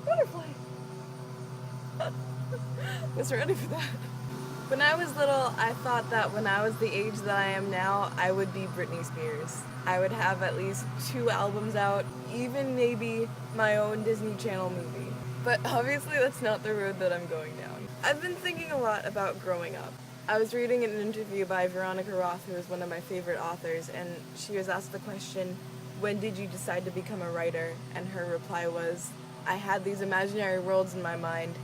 Butterfly! Was ready for that. When I was little, I thought that when I was the age that I am now, I would be Britney Spears. I would have at least 2 albums out, even maybe my own Disney Channel movie. But obviously that's not the road that I'm going down. I've been thinking a lot about growing up. I was reading an interview by Veronica Roth, who is one of my favorite authors, and she was asked the question, when did you decide to become a writer? And her reply was, I had these imaginary worlds in my mind,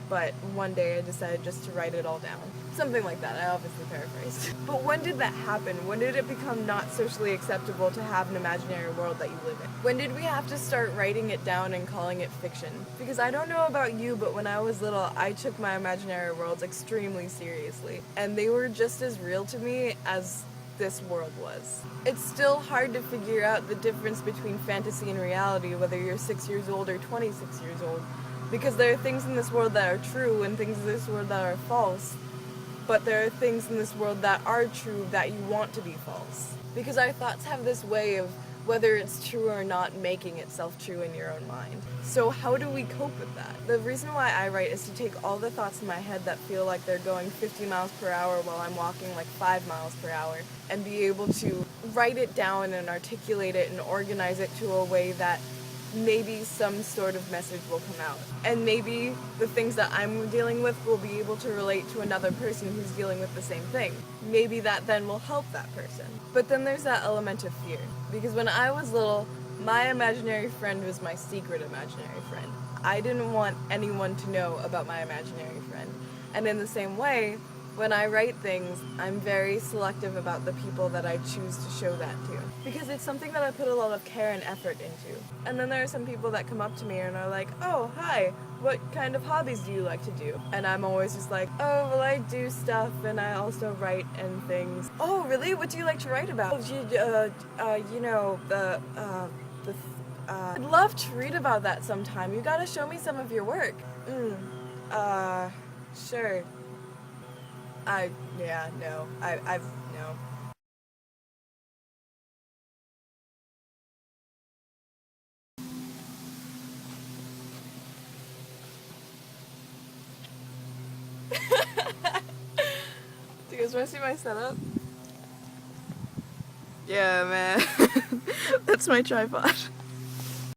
but one day I decided just to write it all down. Something like that, I obviously paraphrased. But when did that happen? When did it become not socially acceptable to have an imaginary world that you live in? When did we have to start writing it down and calling it fiction? Because I don't know about you, but when I was little, I took my imaginary worlds extremely seriously. And they were just as real to me as this world was. It's still hard to figure out the difference between fantasy and reality, whether you're 6 years old or 26 years old. Because there are things in this world that are true and things in this world that are false. But there are things in this world that are true that you want to be false. Because our thoughts have this way of, whether it's true or not, making itself true in your own mind. So how do we cope with that? The reason why I write is to take all the thoughts in my head that feel like they're going 50 miles per hour while I'm walking like 5 miles per hour, and be able to write it down and articulate it and organize it to a way that maybe some sort of message will come out. And maybe the things that I'm dealing with will be able to relate to another person who's dealing with the same thing. Maybe that then will help that person. But then there's that element of fear. Because when I was little, my imaginary friend was my secret imaginary friend. I didn't want anyone to know about my imaginary friend. And in the same way, when I write things, I'm very selective about the people that I choose to show that to. Because it's something that I put a lot of care and effort into. And then there are some people that come up to me and are like, oh, hi, what kind of hobbies do you like to do? And I'm always just like, oh, well, I do stuff and I also write and things. Oh, really? What do you like to write about? I'd love to read about that sometime. You gotta show me some of your work. Sure. No. No. Do you guys want to see my setup? Yeah, man. That's my tripod.